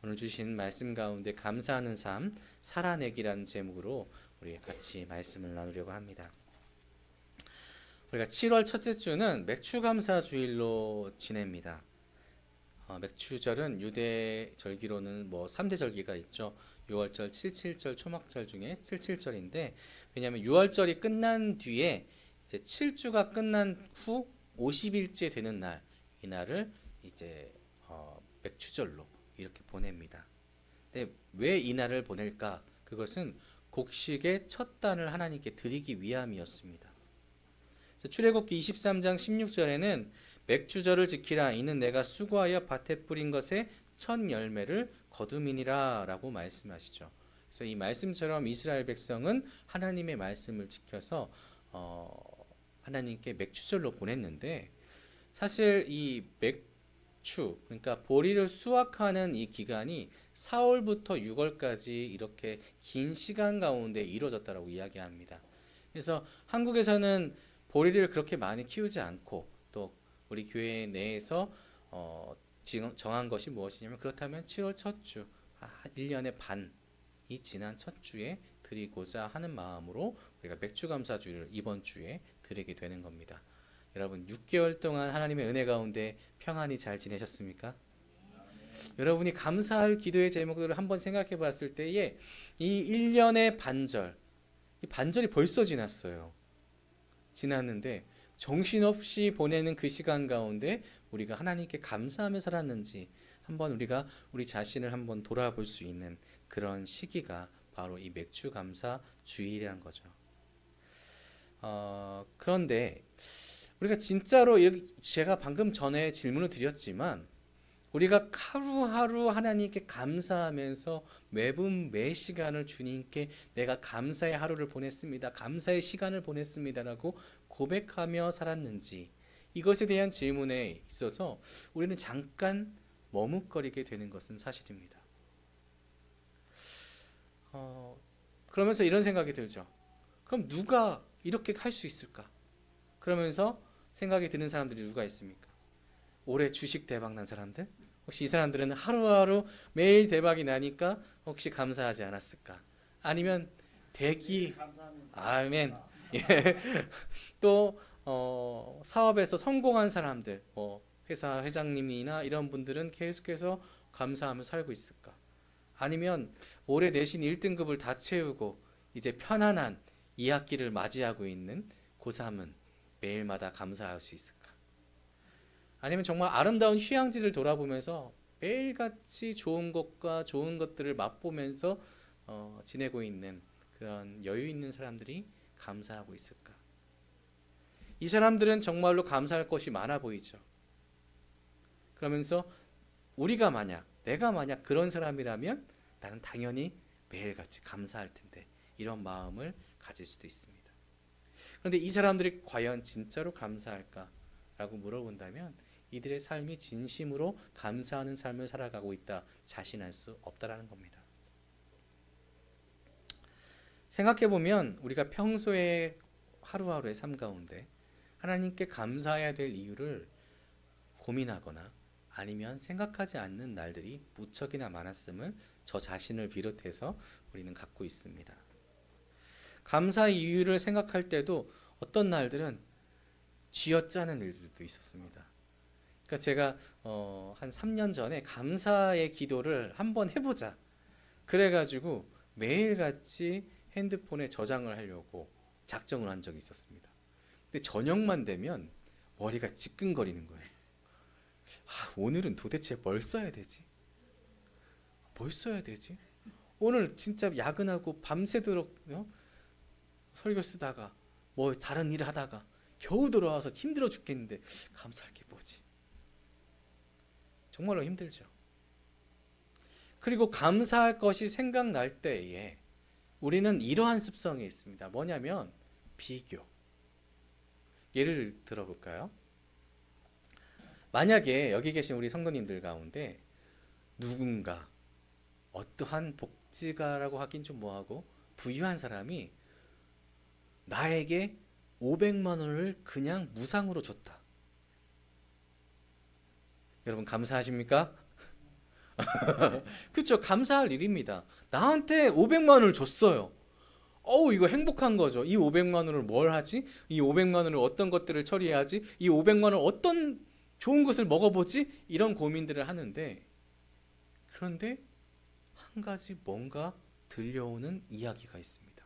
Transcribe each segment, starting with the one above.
오늘 주신 말씀 가운데 감사하는 삶 살아내기라는 제목으로 우리 같이 말씀을 나누려고 합니다. 우리가 7월 첫째 주는 맥추감사 주일로 지냅니다. 맥추절은 유대 절기로는 3대 절기가 있죠. 6월절, 77절, 초막절 중에 77절인데, 왜냐하면 6월절이 끝난 뒤에 이제 7주가 끝난 후 50일째 되는 날, 이 날을 이제 맥추절로 이렇게 보냅니다. 근데 왜 이 날을 보낼까? 그것은 곡식의 첫 단을 하나님께 드리기 위함이었습니다. 출애굽기 23장 16절에는 맥추절을 지키라, 이는 내가 수고하여 밭에 뿌린 것의 첫 열매를 거두미니라 라고 말씀하시죠. 그래서 이 말씀처럼 이스라엘 백성은 하나님의 말씀을 지켜서 하나님께 맥추절로 보냈는데, 사실 이 맥추, 그러니까 보리를 수확하는 이 기간이 4월부터 6월까지 이렇게 긴 시간 가운데 이루어졌다고 이야기합니다. 그래서 한국에서는 보리를 그렇게 많이 키우지 않고, 또 우리 교회 내에서 정한 것이 무엇이냐면, 그렇다면 7월 첫 주, 1년의 반이 지난 첫 주에 드리고자 하는 마음으로 우리가 맥추감사주를 이번 주에 드리게 되는 겁니다. 여러분, 6개월 동안 하나님의 은혜 가운데 평안히 잘 지내셨습니까? 여러분이 감사할 기도의 제목들을 한번 생각해 봤을 때에 이 1년의 반절, 이 반절이 벌써 지났는데 정신없이 보내는 그 시간 가운데 우리가 하나님께 감사하며 살았는지 한번 우리가 우리 자신을 한번 돌아볼 수 있는 그런 시기가 바로 이 맥추감사 주일이란 거죠. 그런데 우리가 진짜로 제가 방금 전에 질문을 드렸지만, 우리가 하루하루 하나님께 감사하면서 매분 매 시간을 주님께 내가 감사의 하루를 보냈습니다, 감사의 시간을 보냈습니다라고 고백하며 살았는지, 이것에 대한 질문에 있어서 우리는 잠깐 머뭇거리게 되는 것은 사실입니다. 그러면서 이런 생각이 들죠. 그럼 누가 이렇게 할 수 있을까? 그러면서 생각이 드는 사람들이 누가 있습니까? 올해 주식 대박 난 사람들? 혹시 이 사람들은 하루하루 매일 대박이 나니까 혹시 감사하지 않았을까? 아니면 아멘. 예. 또 사업에서 성공한 사람들, 회사 회장님이나 이런 분들은 계속해서 감사하며 살고 있을까? 아니면 올해 내신 1등급을 다 채우고 이제 편안한 2학기를 맞이하고 있는 고3은 매일마다 감사할 수 있을까? 아니면 정말 아름다운 휴양지를 돌아보면서 매일같이 좋은 것과 좋은 것들을 맛보면서 지내고 있는 그런 여유 있는 사람들이 감사하고 있을까? 이 사람들은 정말로 감사할 것이 많아 보이죠. 그러면서 내가 만약 그런 사람이라면 나는 당연히 매일같이 감사할 텐데, 이런 마음을 가질 수도 있습니다. 그런데 이 사람들이 과연 진짜로 감사할까? 라고 물어본다면, 이들의 삶이 진심으로 감사하는 삶을 살아가고 있다 자신할 수 없다라는 겁니다. 생각해보면 우리가 평소에 하루하루의 삶 가운데 하나님께 감사해야 될 이유를 고민하거나 아니면 생각하지 않는 날들이 무척이나 많았음을 저 자신을 비롯해서 우리는 갖고 있습니다. 감사 이유를 생각할 때도 어떤 날들은 쥐어짜는 일들도 있었습니다. 그러니까 제가 한 3년 전에 감사의 기도를 한번 해보자 그래가지고 매일같이 핸드폰에 저장을 하려고 작정을 한 적이 있었습니다. 근데 저녁만 되면 머리가 지끈거리는 거예요. 오늘은 도대체 뭘 써야 되지? 오늘 진짜 야근하고 밤새도록 설교 쓰다가 다른 일을 하다가 겨우 돌아와서 힘들어 죽겠는데 감사할 게 뭐지? 정말로 힘들죠. 그리고 감사할 것이 생각날 때에 우리는 이러한 습성이 있습니다. 뭐냐면 비교. 예를 들어볼까요? 만약에 여기 계신 우리 성도님들 가운데 누군가 어떠한 복지가라고 하긴 좀 뭐하고 부유한 사람이 나에게 500만 원을 그냥 무상으로 줬다. 여러분 감사하십니까? 그렇죠. 감사할 일입니다. 나한테 500만 원을 줬어요. 이거 행복한 거죠. 이 500만 원을 뭘 하지? 이 500만 원을 어떤 것들을 처리해야지? 이 500만 원 어떤 좋은 것을 먹어보지? 이런 고민들을 하는데, 그런데 한 가지 뭔가 들려오는 이야기가 있습니다.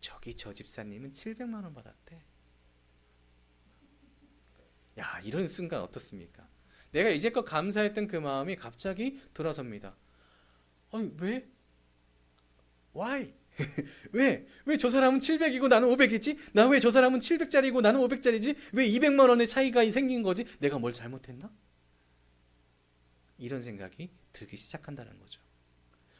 저기 저 집사님은 700만 원 받았대. 야, 이런 순간 어떻습니까? 내가 이제껏 감사했던 그 마음이 갑자기 돌아섭니다. 왜? Why? 왜 저 사람은 700이고 나는 500이지? 나 왜 저 사람은 700짜리고 나는 500짜리지? 왜 200만 원의 차이가 생긴 거지? 내가 뭘 잘못했나? 이런 생각이 들기 시작한다는 거죠.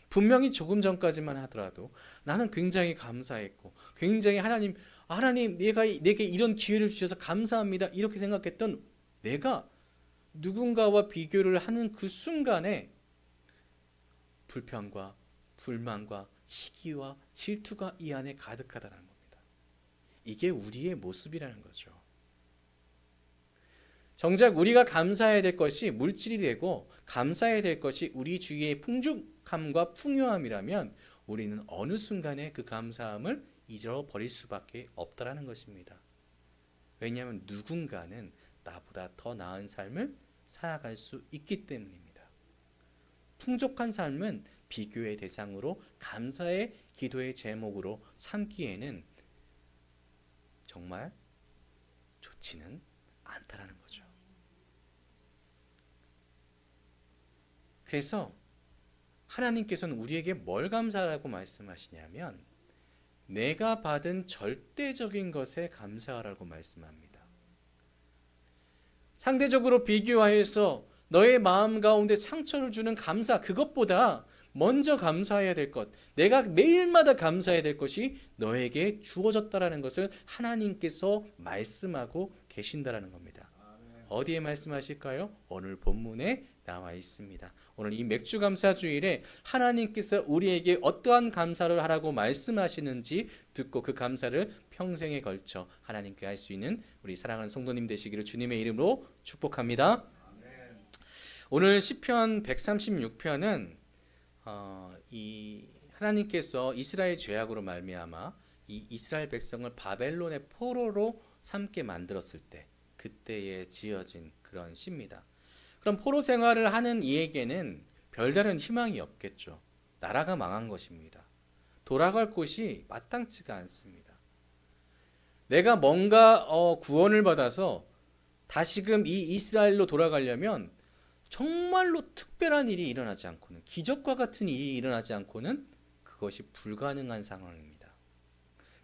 분명히 조금 전까지만 하더라도 나는 굉장히 감사했고, 굉장히 하나님 내게 이런 기회를 주셔서 감사합니다, 이렇게 생각했던 내가 누군가와 비교를 하는 그 순간에 불평과 불만과 시기와 질투가 이 안에 가득하다는 겁니다. 이게 우리의 모습이라는 거죠. 정작 우리가 감사해야 될 것이 물질이 되고, 감사해야 될 것이 우리 주위의 풍족함과 풍요함이라면 우리는 어느 순간에 그 감사함을 잊어버릴 수밖에 없다라는 것입니다. 왜냐하면 누군가는 나보다 더 나은 삶을 살아갈 수 있기 때문입니다. 풍족한 삶은 비교의 대상으로, 감사의 기도의 제목으로 삼기에는 정말 좋지는 않다라는 거죠. 그래서 하나님께서는 우리에게 뭘 감사하라고 말씀하시냐면, 내가 받은 절대적인 것에 감사하라고 말씀합니다. 상대적으로 비교하여서 너의 마음 가운데 상처를 주는 감사, 그것보다 먼저 감사해야 될 것, 내가 매일마다 감사해야 될 것이 너에게 주어졌다라는 것을 하나님께서 말씀하고 계신다라는 겁니다. 어디에 말씀하실까요? 오늘 본문에 나와 있습니다. 오늘 이 맥주 감사 주일에 하나님께서 우리에게 어떠한 감사를 하라고 말씀하시는지 듣고 그 감사를 평생에 걸쳐 하나님께 할 수 있는 우리 사랑하는 성도님 되시기를 주님의 이름으로 축복합니다. 오늘 시편 136편은 이 하나님께서 이스라엘 죄악으로 말미암아 이 이스라엘 백성을 바벨론의 포로로 삼게 만들었을 때, 그때에 지어진 그런 시입니다. 그럼 포로 생활을 하는 이에게는 별다른 희망이 없겠죠. 나라가 망한 것입니다. 돌아갈 곳이 마땅치가 않습니다. 내가 뭔가 구원을 받아서 다시금 이 이스라엘로 돌아가려면 정말로 특별한 일이 일어나지 않고는, 기적과 같은 일이 일어나지 않고는 그것이 불가능한 상황입니다.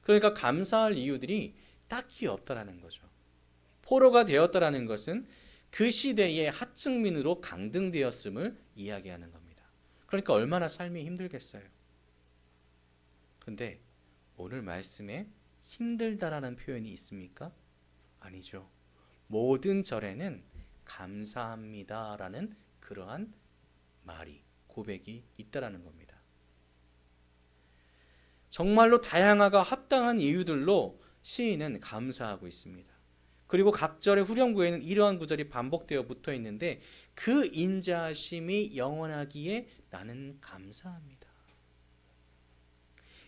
그러니까 감사할 이유들이 딱히 없다라는 거죠. 포로가 되었다라는 것은 그 시대의 하층민으로 강등되었음을 이야기하는 겁니다. 그러니까 얼마나 삶이 힘들겠어요. 그런데 오늘 말씀에 힘들다라는 표현이 있습니까? 아니죠. 모든 절에는 감사합니다라는 그러한 말이, 고백이 있다라는 겁니다. 정말로 다양하고 합당한 이유들로 시인은 감사하고 있습니다. 그리고 각 절의 후렴구에는 이러한 구절이 반복되어 붙어 있는데, 그 인자하심이 영원하기에 나는 감사합니다.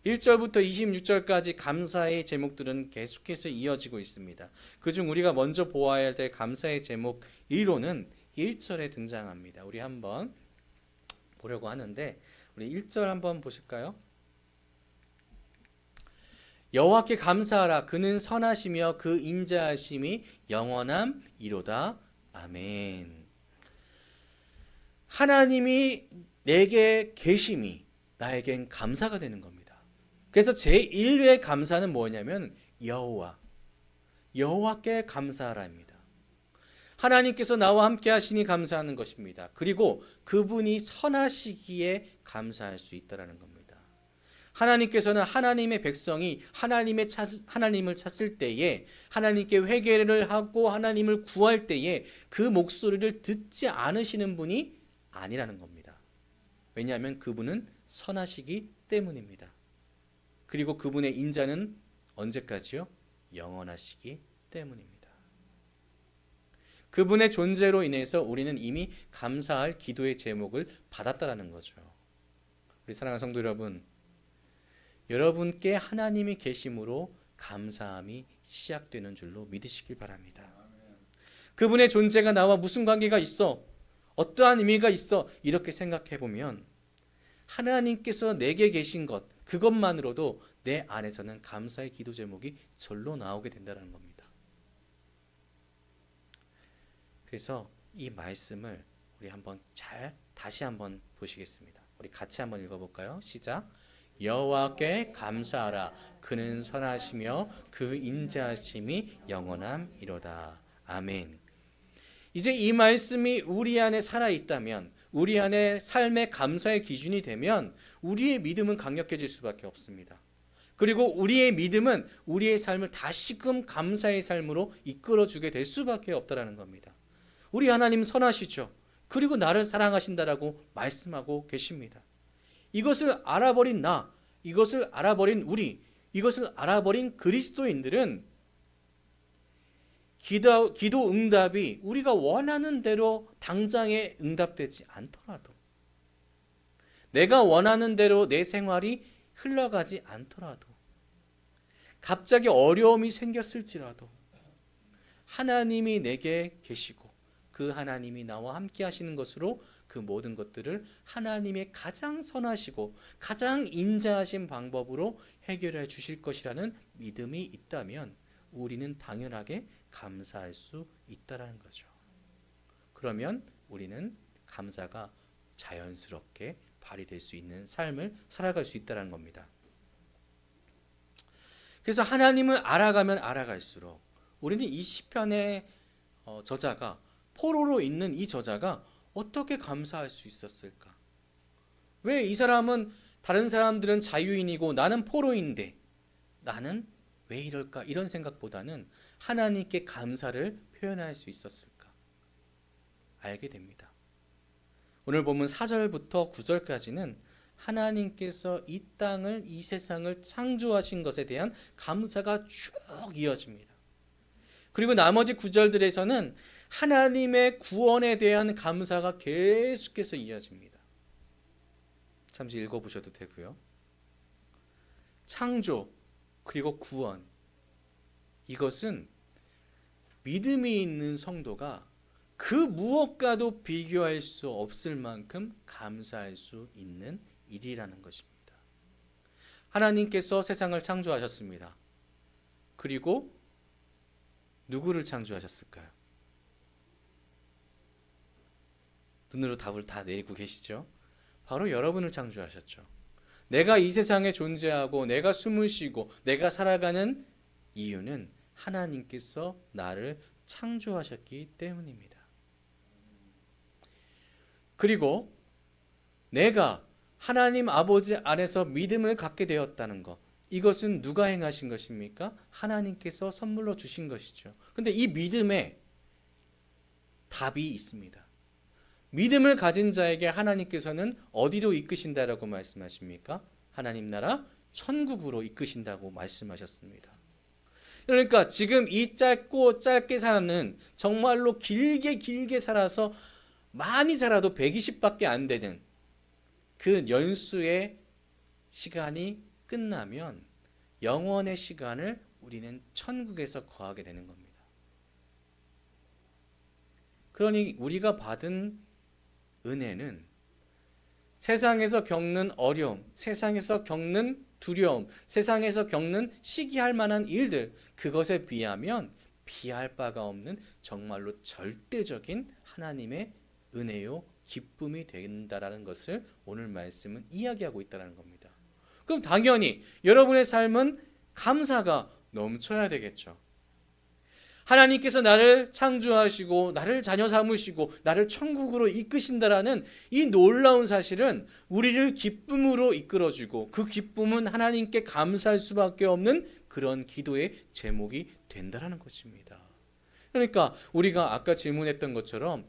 1절부터 26절까지 감사의 제목들은 계속해서 이어지고 있습니다. 그중 우리가 먼저 보아야 될 감사의 제목 1호는 1절에 등장합니다. 우리 한번 보려고 하는데, 우리 1절 한번 보실까요? 여호와께 감사하라. 그는 선하시며 그 인자하심이 영원함이로다. 아멘. 하나님이 내게 계심이 나에겐 감사가 되는 겁니다. 그래서 제1의 감사는 뭐냐면 여호와께 감사하라입니다. 하나님께서 나와 함께 하시니 감사하는 것입니다. 그리고 그분이 선하시기에 감사할 수 있다는 겁니다. 하나님께서는 하나님의 백성이 하나님을 찾을 때에, 하나님께 회개를 하고 하나님을 구할 때에 그 목소리를 듣지 않으시는 분이 아니라는 겁니다. 왜냐하면 그분은 선하시기 때문입니다. 그리고 그분의 인자는 언제까지요? 영원하시기 때문입니다. 그분의 존재로 인해서 우리는 이미 감사할 기도의 제목을 받았다라는 거죠. 우리 사랑하는 성도 여러분, 여러분께 하나님이 계심으로 감사함이 시작되는 줄로 믿으시길 바랍니다. 그분의 존재가 나와 무슨 관계가 있어? 어떠한 의미가 있어? 이렇게 생각해 보면 하나님께서 내게 계신 것, 그것만으로도 내 안에서는 감사의 기도 제목이 절로 나오게 된다는 겁니다. 그래서 이 말씀을 우리 한번 다시 한번 보시겠습니다. 우리 같이 한번 읽어볼까요? 시작. 여호와께 감사하라. 그는 선하시며 그 인자하심이 영원함이로다. 아멘. 이제 이 말씀이 우리 안에 살아있다면, 우리 안에 삶의 감사의 기준이 되면 우리의 믿음은 강력해질 수밖에 없습니다. 그리고 우리의 믿음은 우리의 삶을 다시금 감사의 삶으로 이끌어주게 될 수밖에 없다는 겁니다. 우리 하나님 선하시죠. 그리고 나를 사랑하신다라고 말씀하고 계십니다. 이것을 알아버린 나, 이것을 알아버린 우리, 이것을 알아버린 그리스도인들은 기도 응답이 우리가 원하는 대로 당장에 응답되지 않더라도, 내가 원하는 대로 내 생활이 흘러가지 않더라도, 갑자기 어려움이 생겼을지라도 하나님이 내게 계시고 그 하나님이 나와 함께 하시는 것으로 그 모든 것들을 하나님의 가장 선하시고 가장 인자하신 방법으로 해결해 주실 것이라는 믿음이 있다면 우리는 당연하게 감사할 수 있다는 거죠. 그러면 우리는 감사가 자연스럽게 발휘될 수 있는 삶을 살아갈 수 있다는 겁니다. 그래서 하나님을 알아가면 알아갈수록 우리는 이 시편의 저자가, 포로로 있는 이 저자가 어떻게 감사할 수 있었을까? 왜 이 사람은, 다른 사람들은 자유인이고 나는 포로인데 나는 왜 이럴까? 이런 생각보다는 하나님께 감사를 표현할 수 있었을까? 알게 됩니다. 오늘 보면 4절부터 9절까지는 하나님께서 이 땅을, 이 세상을 창조하신 것에 대한 감사가 쭉 이어집니다. 그리고 나머지 구절들에서는 하나님의 구원에 대한 감사가 계속해서 이어집니다. 잠시 읽어보셔도 되고요. 창조 그리고 구원, 이것은 믿음이 있는 성도가 그 무엇과도 비교할 수 없을 만큼 감사할 수 있는 일이라는 것입니다. 하나님께서 세상을 창조하셨습니다. 그리고 누구를 창조하셨을까요? 눈으로 답을 다 내고 계시죠? 바로 여러분을 창조하셨죠. 내가 이 세상에 존재하고 내가 숨을 쉬고 내가 살아가는 이유는 하나님께서 나를 창조하셨기 때문입니다. 그리고 내가 하나님 아버지 안에서 믿음을 갖게 되었다는 것, 이것은 누가 행하신 것입니까? 하나님께서 선물로 주신 것이죠. 그런데 이 믿음에 답이 있습니다. 믿음을 가진 자에게 하나님께서는 어디로 이끄신다라고 말씀하십니까? 하나님 나라 천국으로 이끄신다고 말씀하셨습니다. 그러니까 지금 이 짧고 짧게 사는, 정말로 길게 살아서 많이 살아도 120밖에 안 되는 그 연수의 시간이 끝나면 영원의 시간을 우리는 천국에서 거하게 되는 겁니다. 그러니 우리가 받은 은혜는 세상에서 겪는 어려움, 세상에서 겪는 두려움, 세상에서 겪는 시기할 만한 일들, 그것에 비하면 비할 바가 없는 정말로 절대적인 하나님의 은혜요 기쁨이 된다라는 것을 오늘 말씀은 이야기하고 있다는 겁니다. 그럼 당연히 여러분의 삶은 감사가 넘쳐야 되겠죠. 하나님께서 나를 창조하시고 나를 자녀 삼으시고 나를 천국으로 이끄신다라는 이 놀라운 사실은 우리를 기쁨으로 이끌어주고, 그 기쁨은 하나님께 감사할 수밖에 없는 그런 기도의 제목이 된다라는 것입니다. 그러니까 우리가 아까 질문했던 것처럼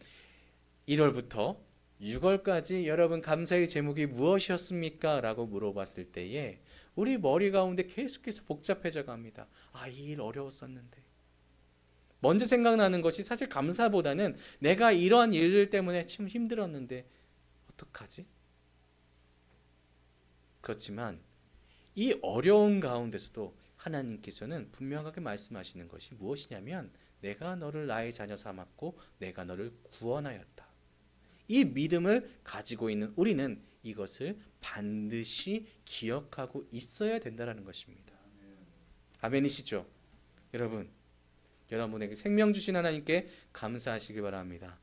1월부터 6월까지 여러분 감사의 제목이 무엇이었습니까? 라고 물어봤을 때에 우리 머리 가운데 계속해서 복잡해져 갑니다. 이 일 어려웠었는데, 먼저 생각나는 것이 사실 감사보다는 내가 이러한 일들 때문에 참 힘들었는데 어떡하지? 그렇지만 이 어려운 가운데서도 하나님께서는 분명하게 말씀하시는 것이 무엇이냐면 내가 너를 나의 자녀 삼았고 내가 너를 구원하였다. 이 믿음을 가지고 있는 우리는 이것을 반드시 기억하고 있어야 된다는 것입니다. 아멘이시죠? 여러분, 여러분에게 생명 주신 하나님께 감사하시길 바랍니다.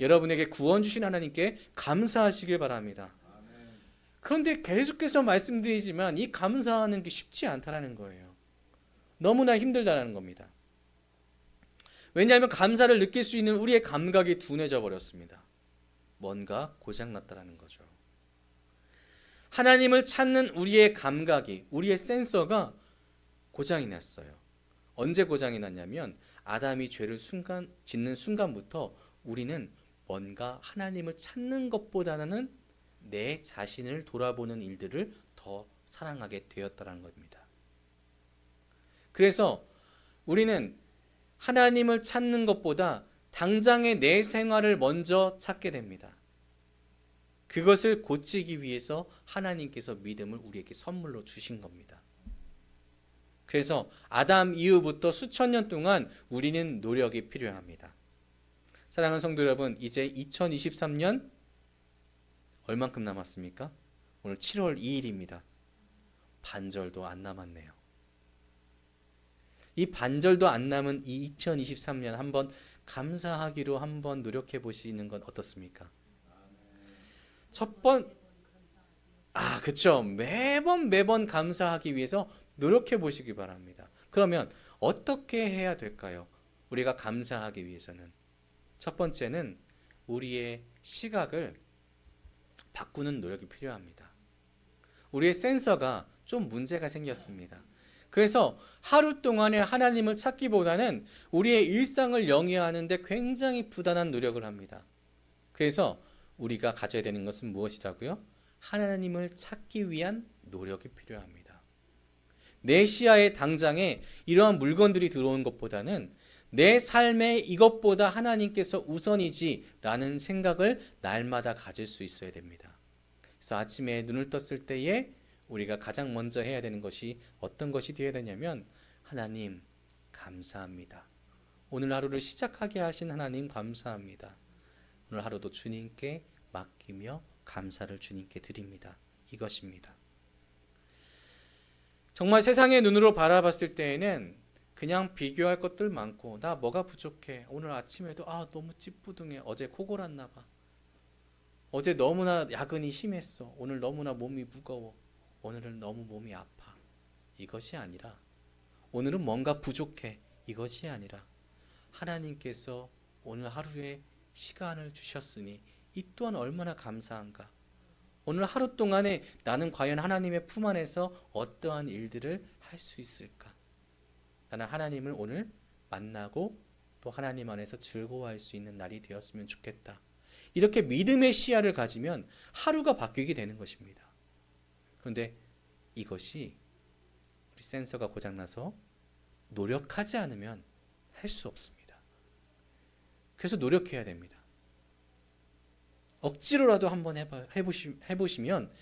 여러분에게 구원 주신 하나님께 감사하시길 바랍니다. 그런데 계속해서 말씀드리지만 이 감사하는 게 쉽지 않다는 거예요. 너무나 힘들다는 겁니다. 왜냐하면 감사를 느낄 수 있는 우리의 감각이 둔해져 버렸습니다. 뭔가 고장났다는 거죠. 하나님을 찾는 우리의 감각이, 우리의 센서가 고장이 났어요. 언제 고장이 났냐면 아담이 죄를 짓는 순간부터 우리는 뭔가 하나님을 찾는 것보다는 내 자신을 돌아보는 일들을 더 사랑하게 되었다는 겁니다. 그래서 우리는 하나님을 찾는 것보다 당장의 내 생활을 먼저 찾게 됩니다. 그것을 고치기 위해서 하나님께서 믿음을 우리에게 선물로 주신 겁니다. 그래서 아담 이후부터 수천 년 동안 우리는 노력이 필요합니다. 사랑하는 성도 여러분, 이제 2023년 얼만큼 남았습니까? 오늘 7월 2일입니다. 반절도 안 남았네요. 이 반절도 안 남은 이 2023년 한번 감사하기로 한번 노력해 보시는 건 어떻습니까? 그렇죠. 매번 감사하기 위해서 노력해 보시기 바랍니다. 그러면 어떻게 해야 될까요? 우리가 감사하기 위해서는 첫 번째는 우리의 시각을 바꾸는 노력이 필요합니다. 우리의 센서가 좀 문제가 생겼습니다. 그래서 하루 동안에 하나님을 찾기보다는 우리의 일상을 영위하는 데 굉장히 부단한 노력을 합니다. 그래서 우리가 가져야 되는 것은 무엇이라고요? 하나님을 찾기 위한 노력이 필요합니다. 내 시야에 당장에 이러한 물건들이 들어온 것보다는 내 삶에 이것보다 하나님께서 우선이지라는 생각을 날마다 가질 수 있어야 됩니다. 그래서 아침에 눈을 떴을 때에 우리가 가장 먼저 해야 되는 것이 어떤 것이 되어야 되냐면 하나님 감사합니다. 오늘 하루를 시작하게 하신 하나님 감사합니다. 오늘 하루도 주님께 맡기며 감사를 주님께 드립니다. 이것입니다. 정말 세상의 눈으로 바라봤을 때에는 그냥 비교할 것들 많고 나 뭐가 부족해. 오늘 아침에도 너무 찌뿌둥해. 어제 코 골았나 봐. 어제 너무나 야근이 심했어. 오늘 너무나 몸이 무거워. 오늘은 너무 몸이 아파. 이것이 아니라 오늘은 뭔가 부족해. 이것이 아니라 하나님께서 오늘 하루에 시간을 주셨으니 이 또한 얼마나 감사한가. 오늘 하루 동안에 나는 과연 하나님의 품 안에서 어떠한 일들을 할 수 있을까. 나는 하나님을 오늘 만나고 또 하나님 안에서 즐거워할 수 있는 날이 되었으면 좋겠다. 이렇게 믿음의 시야를 가지면 하루가 바뀌게 되는 것입니다. 그런데 이것이 우리 센서가 고장나서 노력하지 않으면 할 수 없습니다. 그래서 노력해야 됩니다. 억지로라도 한번 해보시면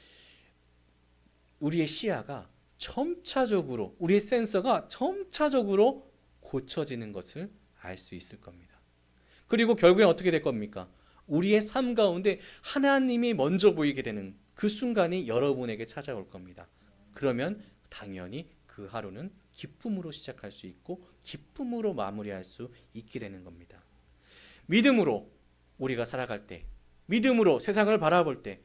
우리의 시야가 점차적으로, 우리의 센서가 점차적으로 고쳐지는 것을 알 수 있을 겁니다. 그리고 결국엔 어떻게 될 겁니까? 우리의 삶 가운데 하나님이 먼저 보이게 되는 그 순간이 여러분에게 찾아올 겁니다. 그러면 당연히 그 하루는 기쁨으로 시작할 수 있고 기쁨으로 마무리할 수 있게 되는 겁니다. 믿음으로 우리가 살아갈 때, 믿음으로 세상을 바라볼 때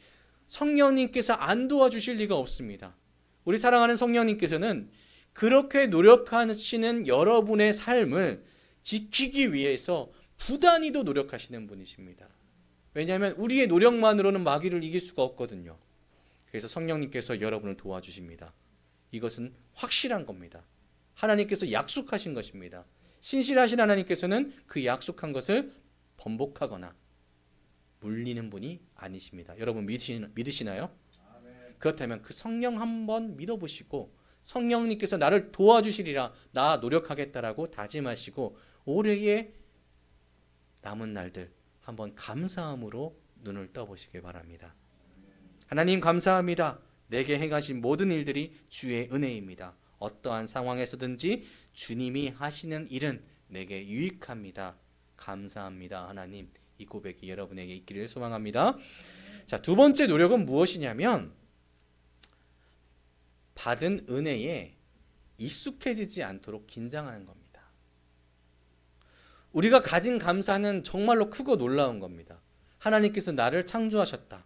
성령님께서 안 도와주실 리가 없습니다. 우리 사랑하는 성령님께서는 그렇게 노력하시는 여러분의 삶을 지키기 위해서 부단히도 노력하시는 분이십니다. 왜냐하면 우리의 노력만으로는 마귀를 이길 수가 없거든요. 그래서 성령님께서 여러분을 도와주십니다. 이것은 확실한 겁니다. 하나님께서 약속하신 것입니다. 신실하신 하나님께서는 그 약속한 것을 번복하거나 물리는 분이 아니십니다. 여러분 믿으시나요? 그렇다면 그 성령 한번 믿어보시고 성령님께서 나를 도와주시리라. 나 노력하겠다라고 다짐하시고 올해의 남은 날들 한번 감사함으로 눈을 떠보시길 바랍니다. 하나님 감사합니다. 내게 행하신 모든 일들이 주의 은혜입니다. 어떠한 상황에서든지 주님이 하시는 일은 내게 유익합니다. 감사합니다. 하나님, 이 고백이 여러분에게 있기를 소망합니다. 자, 두 번째 노력은 무엇이냐면 받은 은혜에 익숙해지지 않도록 긴장하는 겁니다. 우리가 가진 감사는 정말로 크고 놀라운 겁니다. 하나님께서 나를 창조하셨다.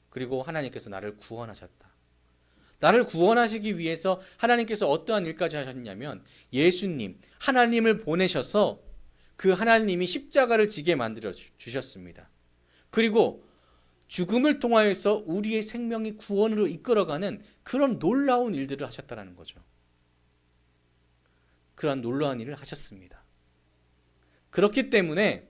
그리고 하나님께서 나를 구원하셨다. 나를 구원하시기 위해서 하나님께서 어떠한 일까지 하셨냐면 예수님, 하나님을 보내셔서 그 하나님이 십자가를 지게 만들어 주셨습니다. 그리고 죽음을 통하여서 우리의 생명이 구원으로 이끌어가는 그런 놀라운 일들을 하셨다는 거죠. 그런 놀라운 일을 하셨습니다. 그렇기 때문에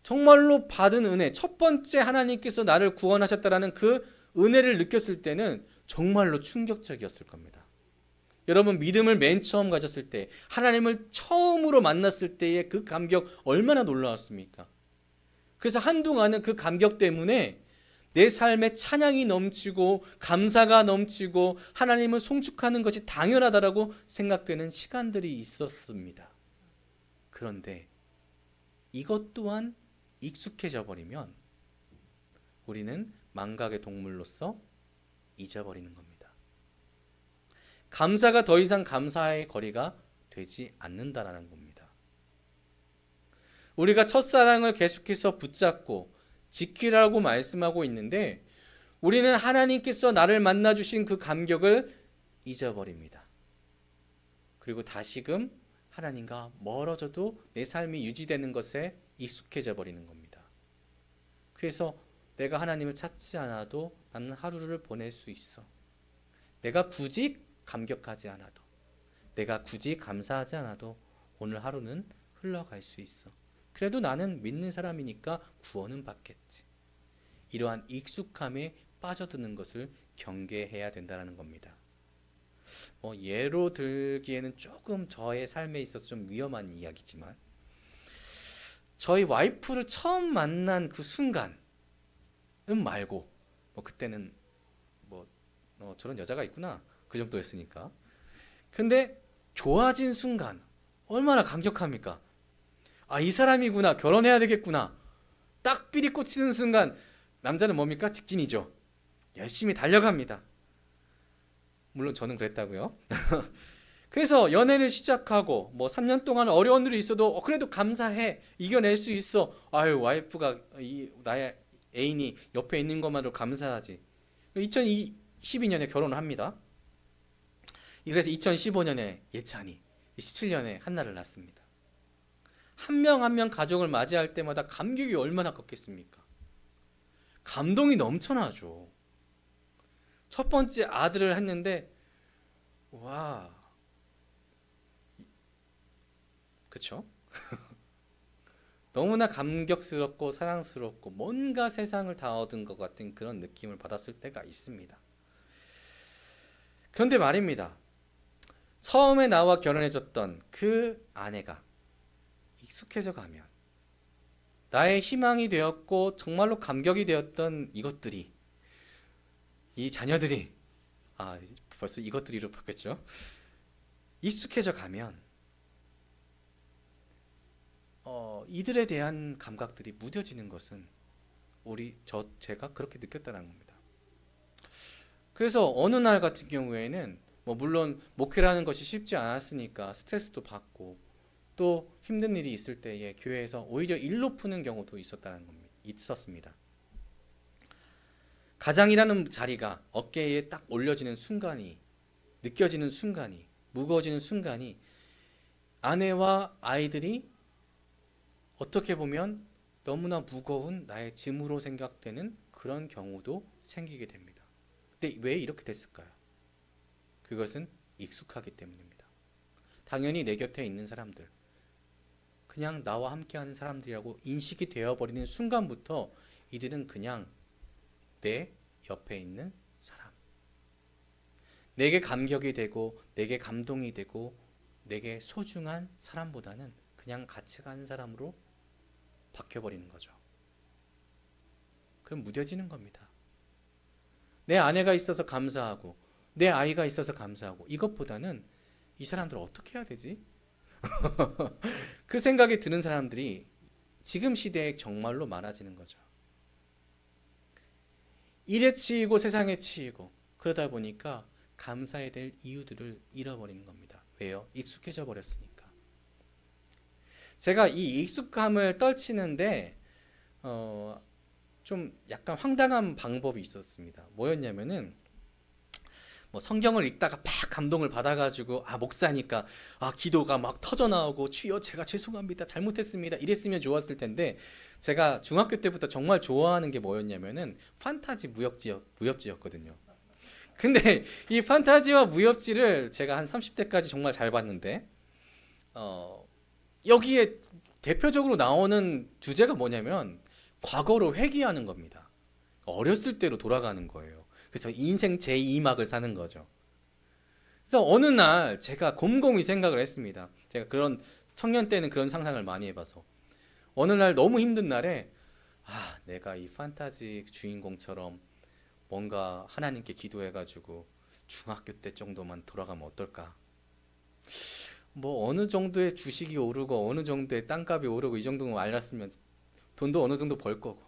정말로 받은 은혜, 첫 번째 하나님께서 나를 구원하셨다라는 그 은혜를 느꼈을 때는 정말로 충격적이었을 겁니다. 여러분, 믿음을 맨 처음 가졌을 때, 하나님을 처음으로 만났을 때의 그 감격 얼마나 놀라웠습니까? 그래서 한동안은 그 감격 때문에 내 삶에 찬양이 넘치고 감사가 넘치고 하나님을 송축하는 것이 당연하다라고 생각되는 시간들이 있었습니다. 그런데 이것 또한 익숙해져 버리면 우리는 망각의 동물로서 잊어버리는 겁니다. 감사가 더 이상 감사의 거리가 되지 않는다라는 겁니다. 우리가 첫사랑을 계속해서 붙잡고 지키라고 말씀하고 있는데 우리는 하나님께서 나를 만나주신 그 감격을 잊어버립니다. 그리고 다시금 하나님과 멀어져도 내 삶이 유지되는 것에 익숙해져 버리는 겁니다. 그래서 내가 하나님을 찾지 않아도 나는 하루를 보낼 수 있어. 내가 굳이 감격하지 않아도, 내가 굳이 감사하지 않아도 오늘 하루는 흘러갈 수 있어. 그래도 나는 믿는 사람이니까 구원은 받겠지. 이러한 익숙함에 빠져드는 것을 경계해야 된다는 겁니다. 예로 들기에는 조금 저의 삶에 있어서 좀 위험한 이야기지만 저희 와이프를 처음 만난 그 순간은 말고 그때는 저런 여자가 있구나 그 정도였으니까. 근데 좋아진 순간 얼마나 감격합니까? 아, 이 사람이구나, 결혼해야 되겠구나. 딱 삘이 꽂히는 순간 남자는 뭡니까? 직진이죠. 열심히 달려갑니다. 물론 저는 그랬다고요. 그래서 연애를 시작하고 3년 동안 어려운 일이 있어도 그래도 감사해, 이겨낼 수 있어. 아유, 와이프가 나의 애인이 옆에 있는 것만으로 감사하지. 2012년에 결혼을 합니다. 그래서 2015년에 예찬이, 17년에 한나를 낳습니다. 한 명 한 명 가족을 맞이할 때마다 감격이 얼마나 컸겠습니까? 감동이 넘쳐나죠. 첫 번째 아들을 했는데 와, 그쵸? 너무나 감격스럽고 사랑스럽고 뭔가 세상을 다 얻은 것 같은 그런 느낌을 받았을 때가 있습니다. 그런데 말입니다. 처음에 나와 결혼해줬던 그 아내가 익숙해져 가면 나의 희망이 되었고 정말로 감격이 되었던 이것들이, 이 자녀들이, 벌써 이것들이로 바뀌었죠. 익숙해져 가면 이들에 대한 감각들이 무뎌지는 것은 제가 그렇게 느꼈다는 겁니다. 그래서 어느 날 같은 경우에는 물론 목회라는 것이 쉽지 않았으니까 스트레스도 받고 또 힘든 일이 있을 때에 교회에서 오히려 일로 푸는 경우도 있었습니다. 가장이라는 자리가 어깨에 딱 올려지는 순간이, 느껴지는 순간이, 무거워지는 순간이 아내와 아이들이 어떻게 보면 너무나 무거운 나의 짐으로 생각되는 그런 경우도 생기게 됩니다. 근데 왜 이렇게 됐을까요? 그것은 익숙하기 때문입니다. 당연히 내 곁에 있는 사람들, 그냥 나와 함께하는 사람들이라고 인식이 되어버리는 순간부터 이들은 그냥 내 옆에 있는 사람, 내게 감격이 되고 내게 감동이 되고 내게 소중한 사람보다는 그냥 같이 가는 사람으로 바뀌어버리는 거죠. 그럼 무뎌지는 겁니다. 내 아내가 있어서 감사하고 내 아이가 있어서 감사하고 이것보다는 이 사람들 어떻게 해야 되지? 그 생각이 드는 사람들이 지금 시대에 정말로 많아지는 거죠. 일에 치이고 세상에 치이고 그러다 보니까 감사해야 될 이유들을 잃어버리는 겁니다. 왜요? 익숙해져 버렸으니까. 제가 이 익숙함을 떨치는데 좀 약간 황당한 방법이 있었습니다. 뭐였냐면은 뭐 성경을 읽다가 막 감동을 받아가지고 목사니까 기도가 막 터져 나오고 주여 제가 죄송합니다 잘못했습니다 이랬으면 좋았을 텐데 제가 중학교 때부터 정말 좋아하는 게 뭐였냐면은 판타지 무협지였거든요. 근데 이 판타지와 무협지를 제가 한 30대까지 정말 잘 봤는데 여기에 대표적으로 나오는 주제가 뭐냐면 과거로 회귀하는 겁니다. 어렸을 때로 돌아가는 거예요. 그래서 인생 제2막을 사는 거죠. 그래서 어느 날 제가 곰곰이 생각을 했습니다. 제가 그런 청년 때는 그런 상상을 많이 해봐서 어느 날 너무 힘든 날에 내가 이 판타지 주인공처럼 뭔가 하나님께 기도해가지고 중학교 때 정도만 돌아가면 어떨까? 뭐 어느 정도의 주식이 오르고 어느 정도의 땅값이 오르고 이 정도는 알았으면 돈도 어느 정도 벌 거고.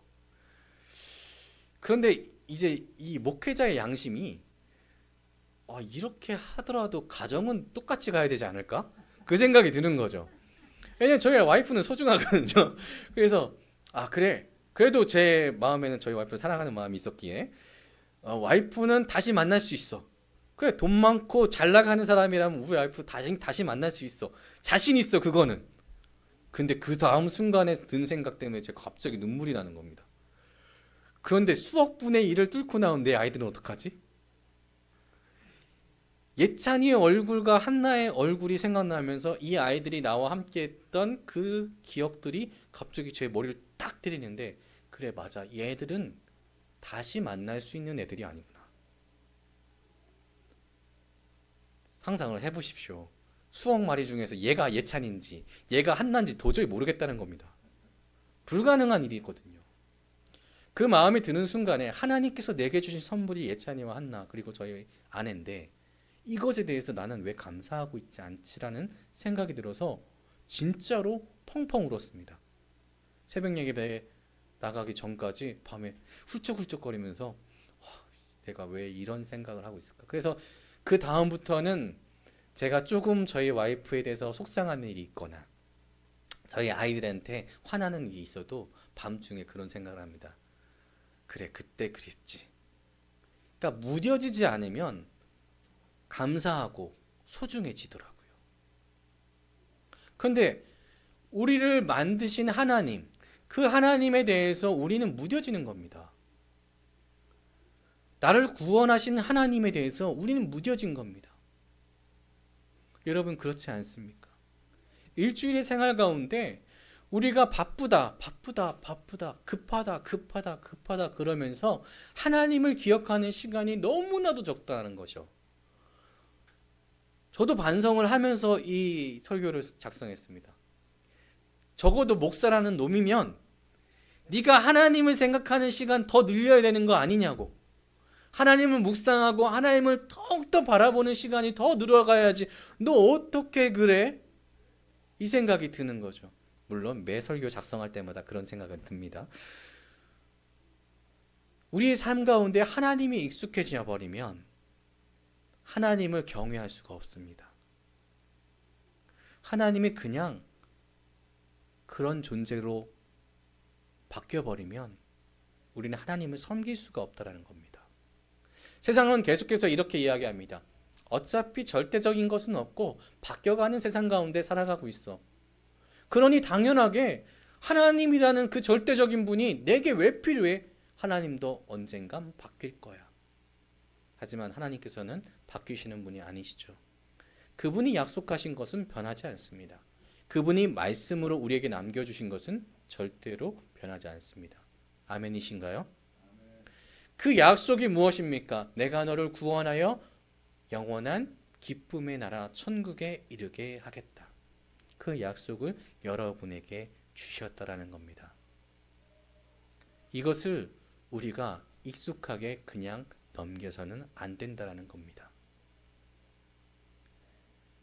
그런데 이제 이 목회자의 양심이 이렇게 하더라도 가정은 똑같이 가야 되지 않을까? 그 생각이 드는 거죠. 왜냐면 저희 와이프는 소중하거든요. 그래서 그래. 그래도 제 마음에는 저희 와이프를 사랑하는 마음이 있었기에 와이프는 다시 만날 수 있어. 그래 돈 많고 잘 나가는 사람이라면 우리 와이프 다시 만날 수 있어. 자신 있어 그거는. 근데 그 다음 순간에 든 생각 때문에 제가 갑자기 눈물이 나는 겁니다. 그런데 수억 분의 1을 뚫고 나온 내 아이들은 어떡하지? 예찬이의 얼굴과 한나의 얼굴이 생각나면서 이 아이들이 나와 함께 했던 그 기억들이 갑자기 제 머리를 딱 때리는데 그래 맞아 이 애들은 다시 만날 수 있는 애들이 아니구나. 상상을 해보십시오. 수억 마리 중에서 얘가 예찬인지 얘가 한나인지 도저히 모르겠다는 겁니다. 불가능한 일이거든요. 그 마음이 드는 순간에 하나님께서 내게 주신 선물이 예찬이와 한나 그리고 저희 아내인데 이것에 대해서 나는 왜 감사하고 있지 않지라는 생각이 들어서 진짜로 펑펑 울었습니다. 새벽 예배에 나가기 전까지 밤에 훌쩍훌쩍거리면서 내가 왜 이런 생각을 하고 있을까. 그래서 그 다음부터는 제가 조금 저희 와이프에 대해서 속상한 일이 있거나 저희 아이들한테 화나는 일이 있어도 밤중에 그런 생각을 합니다. 그래 그때 그랬지. 그러니까 무뎌지지 않으면 감사하고 소중해지더라고요. 그런데 우리를 만드신 하나님, 그 하나님에 대해서 우리는 무뎌지는 겁니다. 나를 구원하신 하나님에 대해서 우리는 무뎌진 겁니다. 여러분 그렇지 않습니까? 일주일의 생활 가운데 우리가 바쁘다 급하다 그러면서 하나님을 기억하는 시간이 너무나도 적다는 것이요. 저도 반성을 하면서 이 설교를 작성했습니다. 적어도 목사라는 놈이면 네가 하나님을 생각하는 시간 더 늘려야 되는 거 아니냐고. 하나님을 묵상하고 하나님을 더욱더 바라보는 시간이 더 늘어가야지. 너 어떻게 그래? 이 생각이 드는 거죠. 물론 매 설교 작성할 때마다 그런 생각은 듭니다. 우리의 삶 가운데 하나님이 익숙해져 버리면 하나님을 경외할 수가 없습니다. 하나님이 그냥 그런 존재로 바뀌어버리면 우리는 하나님을 섬길 수가 없다는 겁니다. 세상은 계속해서 이렇게 이야기합니다. 어차피 절대적인 것은 없고 바뀌어가는 세상 가운데 살아가고 있어. 그러니 당연하게 하나님이라는 그 절대적인 분이 내게 왜 필요해? 하나님도 언젠간 바뀔 거야. 하지만 하나님께서는 바뀌시는 분이 아니시죠. 그분이 약속하신 것은 변하지 않습니다. 그분이 말씀으로 우리에게 남겨주신 것은 절대로 변하지 않습니다. 아멘이신가요? 그 약속이 무엇입니까? 내가 너를 구원하여 영원한 기쁨의 나라 천국에 이르게 하겠다. 그 약속을 여러분에게 주셨다라는 겁니다. 이것을 우리가 익숙하게 그냥 넘겨서는 안 된다라는 겁니다.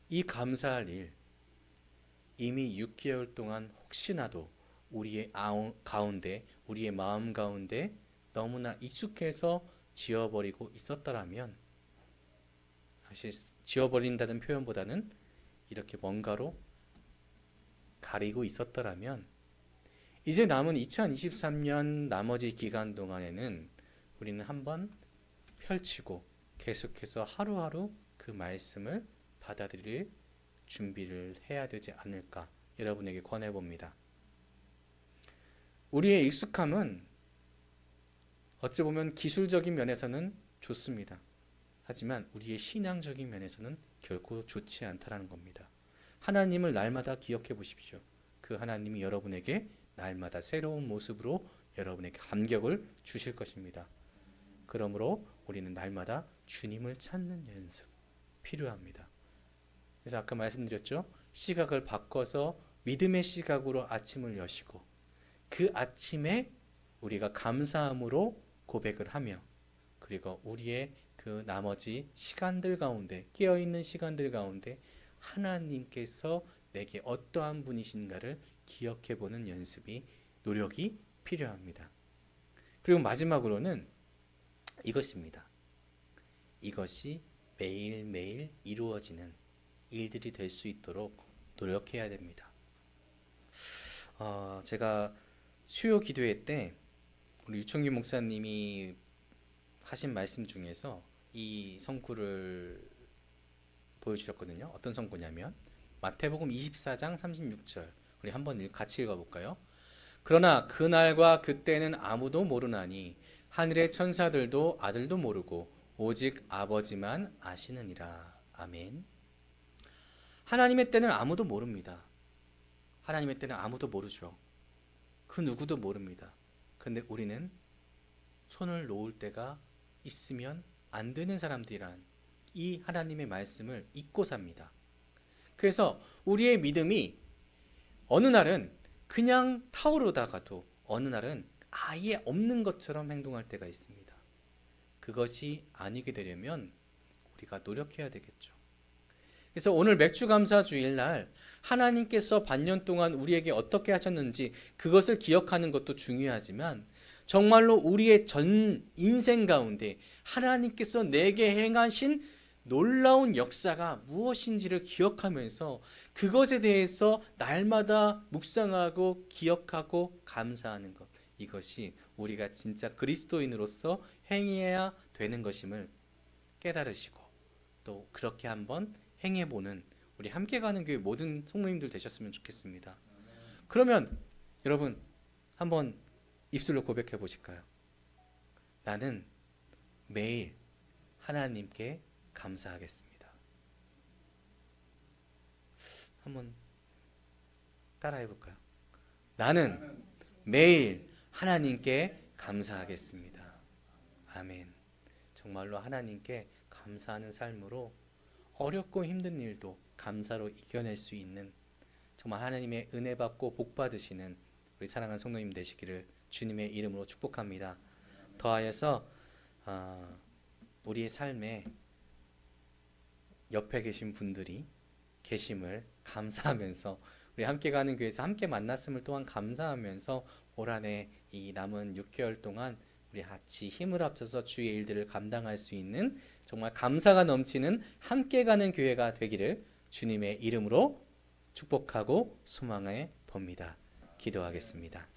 이 감사할 일, 이미 6개월 동안 혹시나도 우리의 가운데, 우리의 마음 가운데 너무나 익숙해서 지워버리고 있었더라면, 사실 지워버린다는 표현보다는 이렇게 뭔가로 가리고 있었더라면, 이제 남은 2023년 나머지 기간 동안에는 우리는 한번 펼치고 계속해서 하루하루 그 말씀을 받아들일 준비를 해야 되지 않을까 여러분에게 권해봅니다. 우리의 익숙함은 어찌 보면 기술적인 면에서는 좋습니다. 하지만 우리의 신앙적인 면에서는 결코 좋지 않다는 겁니다. 하나님을 날마다 기억해 보십시오. 그 하나님이 여러분에게 날마다 새로운 모습으로 여러분에게 감격을 주실 것입니다. 그러므로 우리는 날마다 주님을 찾는 연습 필요합니다. 그래서 아까 말씀드렸죠. 시각을 바꿔서 믿음의 시각으로 아침을 여시고 그 아침에 우리가 감사함으로 고백을 하며 그리고 우리의 그 나머지 시간들 가운데 깨어있는 시간들 가운데 하나님께서 내게 어떠한 분이신가를 기억해보는 연습이 노력이 필요합니다. 그리고 마지막으로는 이것입니다. 이것이 매일매일 이루어지는 일들이 될 수 있도록 노력해야 됩니다. 제가 수요 기도회 때 우리 유청규 목사님이 하신 말씀 중에서 이 성구를 보여주셨거든요. 어떤 성구냐면 마태복음 24장 36절 우리 한번 같이 읽어볼까요? 그러나 그날과 그때는 아무도 모르나니 하늘의 천사들도 아들도 모르고 오직 아버지만 아시느니라. 아멘. 하나님의 때는 아무도 모릅니다. 하나님의 때는 아무도 모르죠. 그 누구도 모릅니다. 근데 우리는 손을 놓을 때가 있으면 안 되는 사람들이란 이 하나님의 말씀을 잊고 삽니다. 그래서 우리의 믿음이 어느 날은 그냥 타오르다가도 어느 날은 아예 없는 것처럼 행동할 때가 있습니다. 그것이 아니게 되려면 우리가 노력해야 되겠죠. 그래서 오늘 맥주감사 주일날 하나님께서 반년 동안 우리에게 어떻게 하셨는지 그것을 기억하는 것도 중요하지만 정말로 우리의 전 인생 가운데 하나님께서 내게 행하신 놀라운 역사가 무엇인지를 기억하면서 그것에 대해서 날마다 묵상하고 기억하고 감사하는 것, 이것이 우리가 진짜 그리스도인으로서 행해야 되는 것임을 깨달으시고 또 그렇게 한번 행해보는 우리 함께 가는 교회 모든 성도님들 되셨으면 좋겠습니다. 그러면 여러분 한번 입술로 고백해 보실까요? 나는 매일 하나님께 감사하겠습니다. 한번 따라해 볼까요? 나는 매일 하나님께 감사하겠습니다. 아멘. 정말로 하나님께 감사하는 삶으로 어렵고 힘든 일도 감사로 이겨낼 수 있는 정말 하나님의 은혜 받고 복 받으시는 우리 사랑하는 성도님 되시기를 주님의 이름으로 축복합니다. 더하여서 우리의 삶에 옆에 계신 분들이 계심을 감사하면서 우리 함께 가는 교회에서 함께 만났음을 또한 감사하면서 올 한 해 이 남은 6개월 동안 우리 같이 힘을 합쳐서 주의 일들을 감당할 수 있는 정말 감사가 넘치는 함께 가는 교회가 되기를 주님의 이름으로 축복하고 소망해 봅니다. 기도하겠습니다.